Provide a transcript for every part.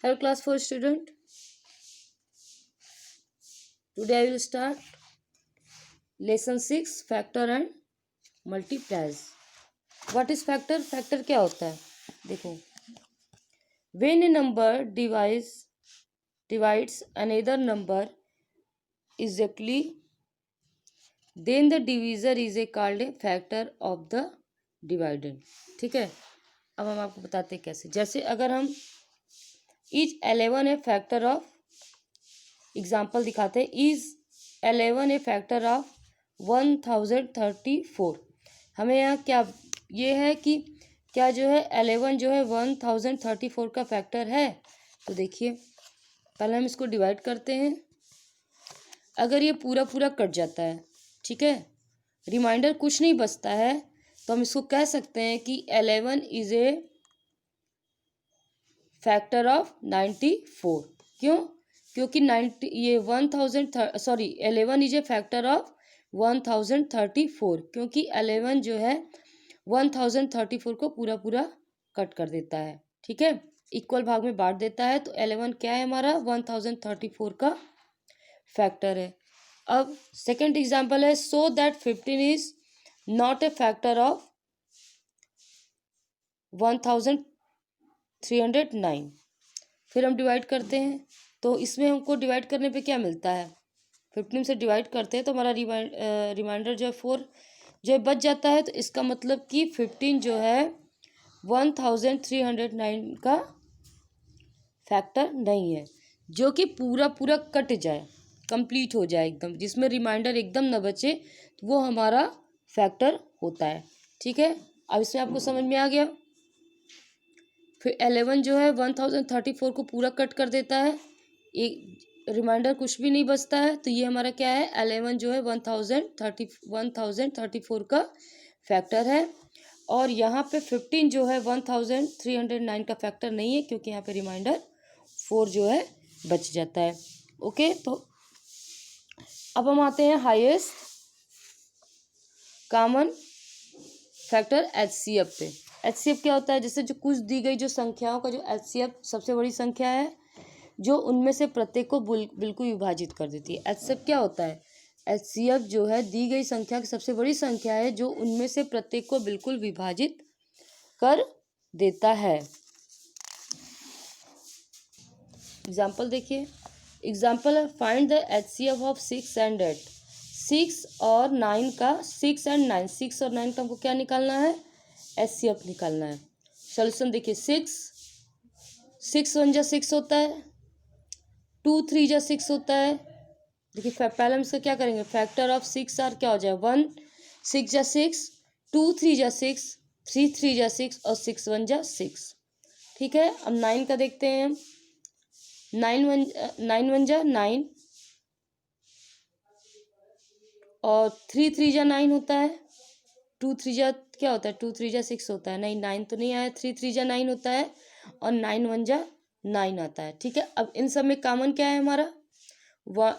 Hello class 4 student. Today I will start lesson 6 factor and multipliers. What is factor? Factor क्या होता है? देखो, when a number divides another number exactly, then the divisor is called a factor of the dividend. ठीक है, अब हम आपको बताते हैं कैसे. जैसे अगर हम is 11 A factor of, example दिखाते हैं, इज 11 ए फैक्टर ऑफ 1034. हमें यहाँ क्या ये है कि क्या जो है 11 जो है 1034 का फैक्टर है. तो देखिए पहले हम इसको डिवाइड करते हैं. अगर ये पूरा पूरा कट जाता है, ठीक है, रिमाइंडर कुछ नहीं बचता है, तो हम इसको कह सकते हैं कि 11 इज ए फैक्टर ऑफ 94. क्यों? क्योंकि 11 इज ए फैक्टर ऑफ 1034, क्योंकि 11 जो है 1034 को पूरा पूरा कट कर देता है. ठीक है, इक्वल भाग में बांट देता है. तो 11 क्या है हमारा 1034 का फैक्टर है. अब सेकंड एग्जांपल है, so that 15 is not a factor of 1309. फिर हम डिवाइड करते हैं, तो इसमें हमको डिवाइड करने पे क्या मिलता है, 15 से डिवाइड करते हैं तो हमारा रिमाइंडर जो है 4 जो है बच जाता है. तो इसका मतलब कि 15 जो है 1309 का फैक्टर नहीं है, जो कि पूरा पूरा कट जाए, कंप्लीट हो जाए एकदम, जिसमें रिमाइंडर एकदम न बचे, तो वो हमारा फैक्टर होता है. ठीक है, अब इसमें आपको समझ में आ गया. फिर 11 जो है 1034 को पूरा कट कर देता है, एक रिमाइंडर कुछ भी नहीं बचता है. तो ये हमारा क्या है, 11 जो है 1034 का फैक्टर है. और यहाँ पे 15 जो है 1309 का फैक्टर नहीं है, क्योंकि यहाँ पे रिमाइंडर 4 जो है बच जाता है. ओके, तो अब हम आते हैं हाईएस्ट कॉमन फैक्टर HCF पे. HCF क्या होता है, जैसे जो कुछ दी गई जो संख्याओं का जो HCF सबसे बड़ी संख्या है, जो उनमें से प्रत्येक को बिल्कुल विभाजित कर देती है. HCF क्या होता है, HCF जो है दी गई संख्या की सबसे बड़ी संख्या है, जो उनमें से प्रत्येक को बिल्कुल विभाजित कर देता है. एग्जाम्पल देखिए. एग्जाम्पल है, find the HCF of 6 and 8. 6 और 9 का 6 and 9 6 और 9 का हमको क्या निकालना है, HCF निकालना है. सोल्यूशन देखिए, 6 1 जा 6 होता है, 2 3 जा 6 होता है. देखिए पहले हम इसका क्या करेंगे, फैक्टर ऑफ 6 आर क्या हो जाए 1, 6 जा 6, 2 3 जा 6, 3 3 जा 6 और 6 1 जा 6. ठीक है, अब 9 का देखते हैं हम. 9 1 जा 9 और 3 3 जा 9 होता है. 2 3 जा क्या होता है, 2 3 जा 6 होता है. नहीं 9 तो नहीं आया, 3 3 जा 9 होता है और 9 1 जा 9 आता है. ठीक है, अब इन सब में कॉमन क्या है हमारा,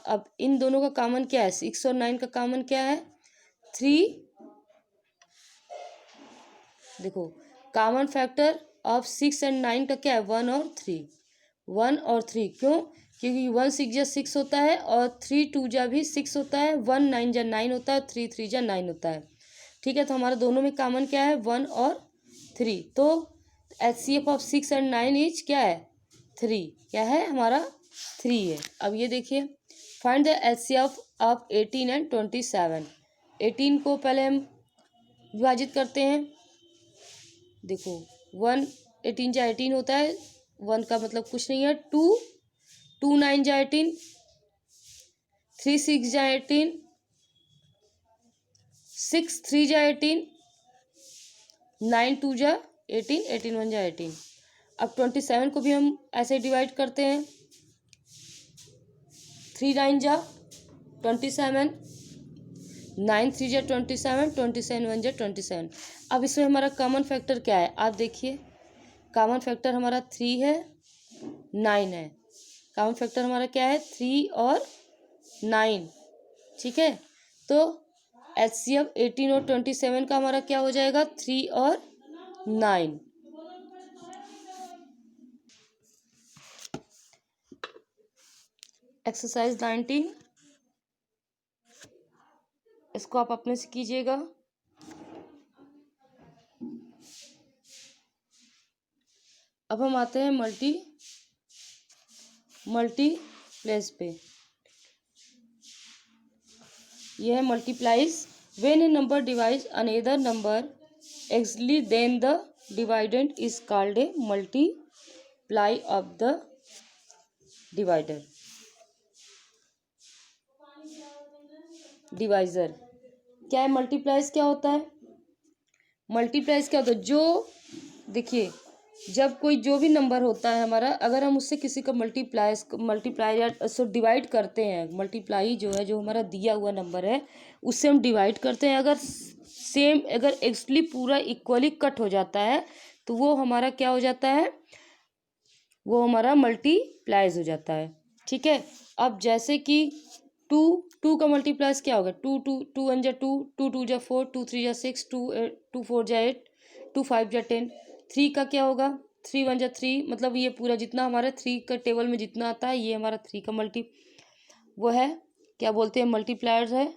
अब इन दोनों का कॉमन क्या है, 6 और 9 का कॉमन क्या है 3. देखो कॉमन फैक्टर ऑफ 6 एंड 9 का क्या है 1 और 3. 1 और 3 क्यों, क्योंकि 1 6 जा 6 होता है और 3 2 जा भी 6 होता है, 1 9 जा 9 होता है, 3 3 जा 9 होता है. ठीक है, तो हमारा दोनों में कॉमन क्या है 1 और 3. तो HCF ऑफ 6 एंड 9 इज क्या है 3. क्या है हमारा 3 है. अब ये देखिए, find the HCF of 18 and 27. 18 को पहले हम विभाजित करते हैं. देखो 1 18 जा 18 होता है, 1 का मतलब कुछ नहीं है, 2 2 9 जा 18, 3 6 जा 18, 6 3 जा 18, 9 2 जा 18, 18 1 जा 18. अब 27 को भी हम ऐसे डिवाइड करते हैं. 3 9 जा 27, 9 3 जा 27, 27 1 जा 27. अब इसमें हमारा कॉमन फैक्टर क्या है, आप देखिए कॉमन फैक्टर हमारा 3 है, 9 है. कॉमन फैक्टर हमारा क्या है 3 और 9. ठीक है, तो HCF 18 और 27 का हमारा क्या हो जाएगा 3 और 9. एक्सरसाइज 19, इसको आप अपने से कीजिएगा। अब हम आते हैं मल्टीप्लेस पे। यह है multiples when a number divides another number exactly then the dividend is called a multiple of the divider divisor. क्या है मल्टीप्लाइज? क्या होता है मल्टीप्लाइज? क्या होता है? जो देखिए, जब कोई जो भी नंबर होता है हमारा, अगर हम उससे किसी का मल्टीप्लाई या सो डिवाइड करते हैं, मल्टीप्लाई जो है, जो हमारा दिया हुआ नंबर है उससे हम डिवाइड करते हैं, अगर सेम, अगर एक्चुअली पूरा इक्वली कट हो जाता है तो वो हमारा क्या हो जाता है? वो हमारा मल्टीप्लाइज हो जाता है। ठीक है। अब जैसे कि टू का मल्टीप्लाइज क्या होगा? टू वन जा टू, टू जा फोर, टू थ्री जा सिक्स, टू फोर जा एट, टू फाइव जा 10। थ्री का क्या होगा? थ्री वन जा थ्री, मतलब ये पूरा जितना हमारे थ्री का टेबल में जितना आता है ये हमारा थ्री का वो है, क्या बोलते हैं, मल्टीप्लायर्स है।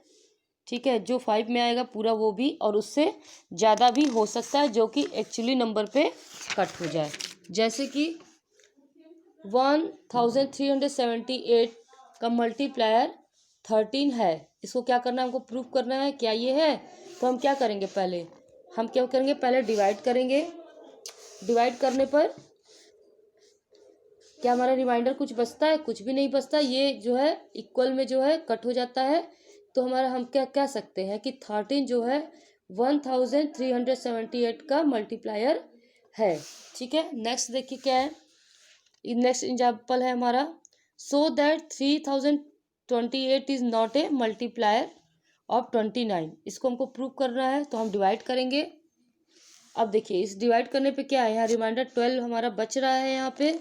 ठीक है। जो 5 में आएगा पूरा वो भी, और उससे ज़्यादा भी हो सकता है जो कि एक्चुअली नंबर पे कट हो जाए। जैसे कि 1378 का मल्टीप्लायर 13 है। इसको क्या करना है? हमको प्रूफ करना है। क्या ये है? तो हम क्या करेंगे? पहले हम क्या करेंगे? पहले डिवाइड करेंगे। डिवाइड करने पर क्या हमारा रिमाइंडर कुछ बचता है? कुछ भी नहीं बचता। ये जो है इक्वल में जो है कट हो जाता है। तो हमारा हम क्या कह सकते हैं कि 13 जो है 1378 का मल्टीप्लायर है। ठीक है। नेक्स्ट देखिए क्या है। नेक्स्ट एग्जाम्पल है हमारा, so that 3028 is not a multiplier of 29। इसको हमको प्रूव करना है, तो हम डिवाइड करेंगे। अब देखिए, इस डिवाइड करने पे क्या है? यहाँ रिमाइंडर 12 हमारा बच रहा है यहाँ पे।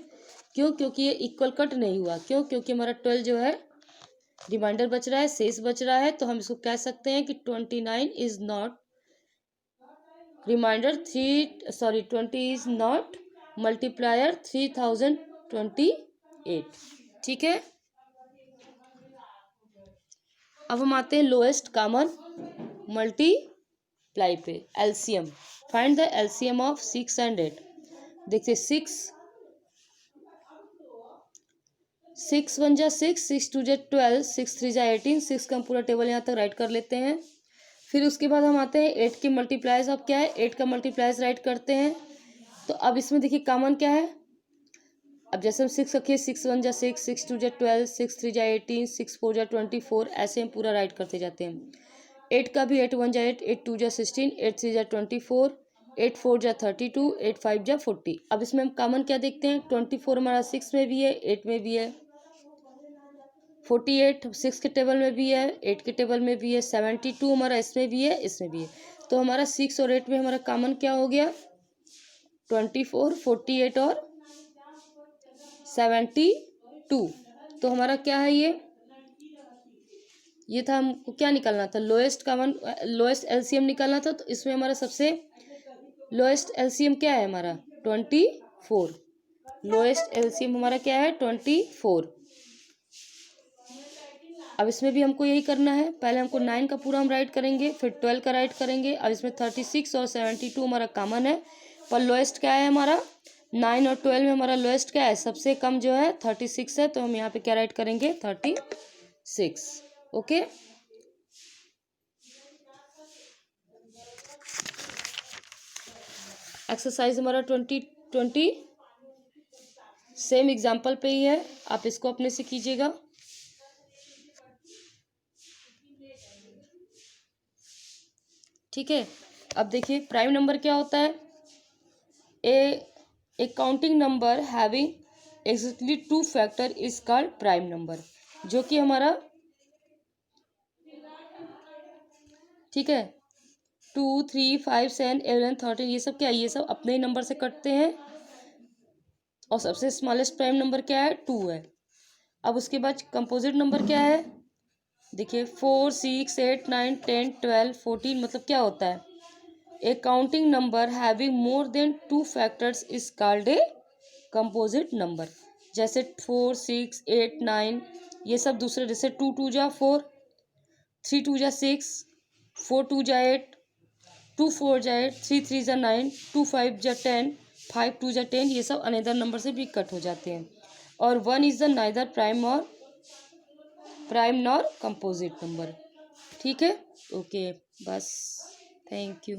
क्यों? क्योंकि ये इक्वल कट नहीं हुआ। क्यों? क्योंकि हमारा 12 जो है रिमाइंडर बच रहा है, शेष बच रहा है। तो हम इसको कह सकते हैं कि 29 is not reminder 20 is not multiplier 3028। ठीक है। अब हम आते हैं लोएस्ट कॉमन मल्टीप्लाई पे, LCM. Find the LCM of 6 and 8। देखिए, सिक्स वन जा सिक्स, सिक्स टू जा 12, सिक्स थ्री जा 18। सिक्स का हम पूरा टेबल यहाँ तक राइट कर लेते हैं। फिर उसके बाद हम आते हैं 8 के मल्टीप्लाइज। अब क्या है? 8 का मल्टीप्लाइज राइट करते हैं। तो अब इसमें देखिए कॉमन क्या है? अब जैसे हम 6 रखिए, 6 वन जा 6, 6 टू जा 12, 6 थ्री जा 18, 6 फोर जा 24, ऐसे हम पूरा राइट करते जाते हैं। 8 का भी 8 वन जा 8, 8 टू जा 16, 8 थ्री जा 24, 8 फोर जा 32, 8 फाइव जा 40। अब इसमें हम कॉमन क्या देखते हैं? 24 हमारा 6 में भी है, 8 में भी है। 48 6 के टेबल में भी है, 8 के टेबल में भी है। 72 हमारा इसमें भी है, इसमें भी है। तो हमारा 6 और 8 में हमारा कॉमन क्या हो गया? 24, 48 और 72। तो हमारा क्या है? ये था, हमको क्या निकालना था? लोएस्ट कॉमन, लोएस्ट एलसीएम निकालना था। तो इसमें हमारा सबसे लोएस्ट एलसीएम क्या है? हमारा 24। लोएस्ट एलसीएम हमारा क्या है? 24। अब इसमें भी हमको यही करना है। पहले हमको 9 का पूरा हम राइट करेंगे, फिर 12 का राइट करेंगे। अब इसमें 36 और 72 हमारा कॉमन है, पर लोएस्ट क्या है हमारा? 9 और 12 में हमारा लोएस्ट क्या है? सबसे कम जो है 36 है। तो हम यहाँ पे क्या राइट करेंगे? 36। ओके। एक्सरसाइज हमारा 20 सेम एग्जाम्पल पे ही है, आप इसको अपने से कीजिएगा। ठीक है। अब देखिए, प्राइम नंबर क्या होता है? A counting number having exactly 2 factor is called prime number. जो कि हमारा, ठीक है, 2 3 5 7 11 13, ये सब क्या है? ये सब अपने ही नंबर से कटते हैं। और सबसे स्मॉलेस्ट प्राइम नंबर क्या है? 2 है। अब उसके बाद कंपोजिट नंबर क्या है? देखिए, 4 6 8 9 10 12 14, मतलब क्या होता है? A counting number having more than 2 factors is called a composite number. जैसे 4 6 8 9, ये सब दूसरे, जैसे 2 2 जा 4, 3 2 जा 6, 4 2 जा 8, 2 4 जा 8, 3 3 जा 9, 2 5 जा 10, 5 2 जा 10, ये सब अनदर नंबर से भी कट हो जाते हैं। और 1 is the neither prime nor composite number. ठीक है, ओके, बस, थैंक यू।